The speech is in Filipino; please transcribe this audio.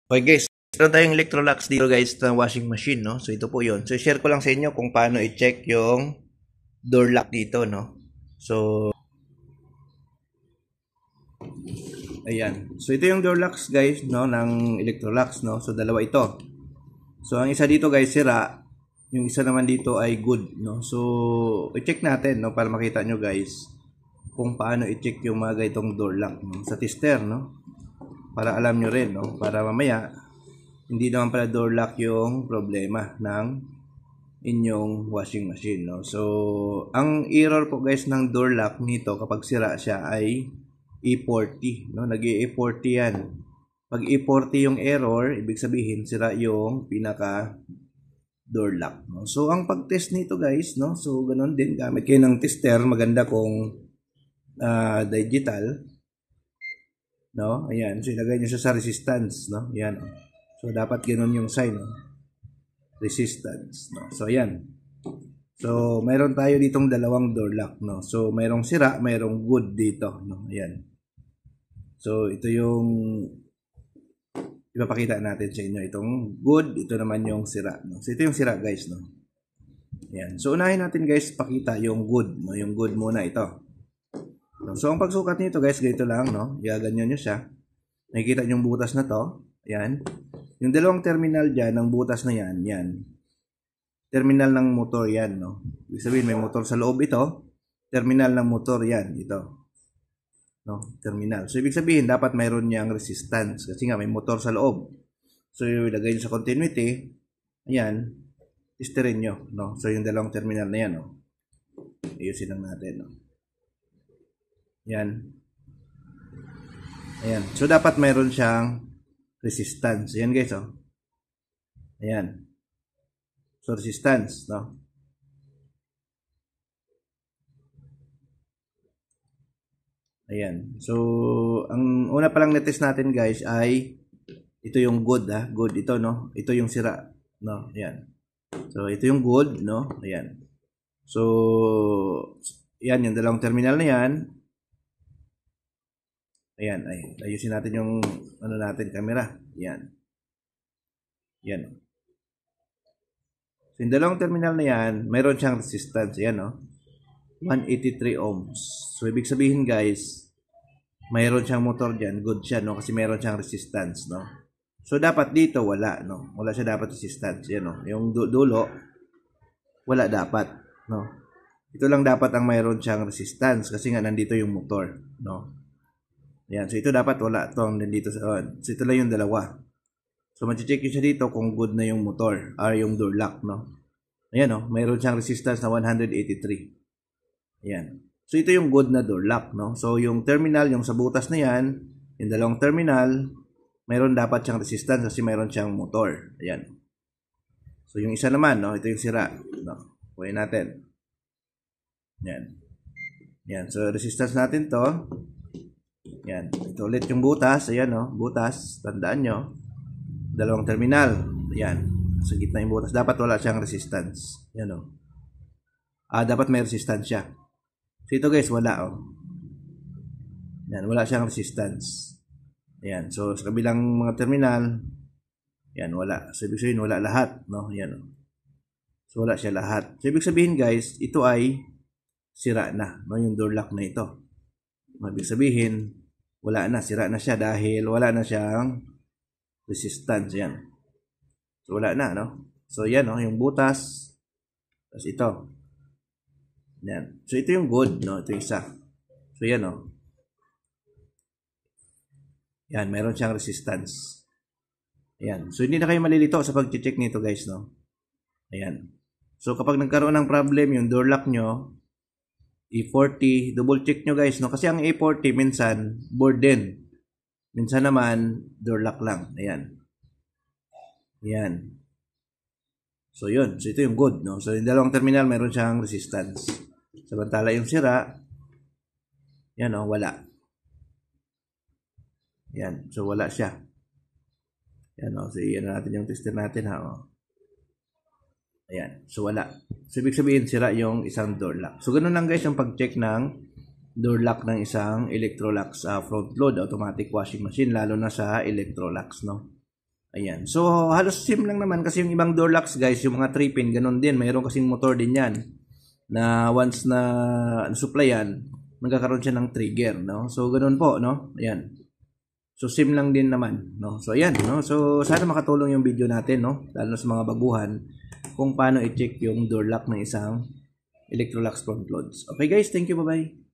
Okay guys, meron tayong Electrolux dito guys na washing machine, no? So ito po yun. So share ko lang sa inyo kung paano i-check yung door lock dito, no? So, ayan. So ito yung door locks guys, no? Ng Electrolux, no? So dalawa ito. So ang isa dito guys, sira. Yung isa naman dito ay good, no? So, i-check natin, no? Para makita nyo guys kung paano i-check yung mga itong door lock, no? Sa tester, no? Para alam nyo rin, no? Para mamaya hindi naman pala door lock yung problema ng inyong washing machine, no? So, ang error po guys ng door lock nito kapag sira siya ay E40, no? Nag-E40 yan. Pag E40 yung error, ibig sabihin sira yung pinaka door lock, no? So, ang pag-test nito guys, no? So, ganun din. Gamit kayo ng tester. Maganda kung digital, no? Ayan. So, ilagay nyo siya sa resistance, no? Ayan, no? So, dapat ganun yung sign, no? Resistance, no? So, ayan. So, mayroon tayo ditong dalawang door lock, no? So, mayroong sira, mayroong good dito, no? Ayan. So, ito yung ipapakita natin sa inyo. Itong good, ito naman yung sira, no? So, ito yung sira, guys, no? Ayan. So, unahin natin, guys, pakita yung good, no? Yung good muna ito. No? So, ang pagsukat nito, guys, ganito lang, no? Gaganyan nyo siya. Nakikita nyo yung butas na to. Ayan. Yung dalawang terminal dyan, ng butas na yan, yan. Terminal ng motor yan, no? Ibig sabihin, may motor sa loob ito. Terminal ng motor yan, ito. No? Terminal. So, ibig sabihin, dapat mayroon niyang resistance. Kasi nga, may motor sa loob. So, ilagay nyo sa continuity. Ayan. Testerin nyo, no? So, yung dalawang terminal na yan, no? Ayusin lang natin, no? Ayan. Ayan. So, dapat mayroon siyang resistance. Ayan guys, oh. Ayan. So, resistance, no? Ayan. So, ang una palang netest natin guys ay ito yung good, ha? Good ito, no? Ito yung sira, no? Ayan. So, ito yung good, no? Ayan. So, ayan, yung dalawang terminal na yan. Ayan, ay, ayusin natin yung ano natin, camera. Ayan. Ayan. So, yung dalawang terminal na yan, mayroon siyang resistance. Ayan, no? 183 ohms. So, ibig sabihin, guys, mayroon siyang motor dyan. Good siya, no? Kasi mayroon siyang resistance, no? So, dapat dito, wala, no? Wala siya dapat resistance. Ayan, no? Yung dulo, wala dapat, no? Ito lang dapat ang mayroon siyang resistance kasi nga nandito yung motor, no? Ayan. So, ito dapat wala itong nandito sa on. So, ito lang yung dalawa. So, mag-check yun siya dito kung good na yung motor or yung door lock, no? Ayan, no? Mayroon siyang resistance na 183. Ayan. So, ito yung good na door lock, no? So, yung terminal, yung sa butas na yan, yung dalawang terminal, mayroon dapat siyang resistance kasi mayroon siyang motor. Ayan. So, yung isa naman, no? Ito yung sira, no? Kunin natin. Ayan. Ayan. So, resistance natin to. Ayan. Ito ulit yung butas. Ayan, no? Butas. Tandaan nyo. Dalawang terminal. Ayan. Sa gitna yung butas. Dapat wala siyang resistance. Ayan, no? Dapat may resistance siya. So, ito guys, wala, oh. Ayan. Wala siyang resistance. Ayan. So, sa kabilang mga terminal, ayan, wala. So, ibig sabihin, wala lahat, no? Ayan, no? So, wala siya lahat. So, ibig sabihin, guys, ito ay sira na, no? Yung door lock na ito. Ibig sabihin, wala na, sira na siya dahil wala na siyang resistance. Yan. So, wala na, no? So, yan, no? Yung butas. Tapos ito. Yan. So, ito yung good, no? Ito yung isa. So, yan, no? Yan, meron siyang resistance. Ayan. So, hindi na kayo malilito sa pag-check nito, guys, no? Ayan. So, kapag nagkaroon ng problem yung door lock nyo, E40, double check nyo guys, no? Kasi ang E40 minsan board din. Minsan naman door lock lang. Ayan. Ayan. So yun. So ito yung good, no? So yung dalawang terminal meron siyang resistance. Samantala yung sira, yan, no? Wala. Ayan. So wala siya. Ayan, no? So iyan natin yung tester natin, ha? Oh. Ayan. So, wala. So, ibig sabihin, sira yung isang door lock. So, ganun lang guys yung pag-check ng door lock ng isang Electrolux front load automatic washing machine, lalo na sa Electrolux, no? Ayan. So, halos same lang naman kasi yung ibang door locks guys, yung mga 3-pin, ganun din. Mayroon kasing motor din yan na once na supplyan, magkakaroon siya ng trigger, no? So, ganun po, no? Ayan. So, same lang din naman, no? So, ayan, no? So, sana makatulong yung video natin, no? Lalo sa mga baguhan kung paano i-check yung door lock ng isang Electrolux front loads. Okay guys, thank you, bye-bye.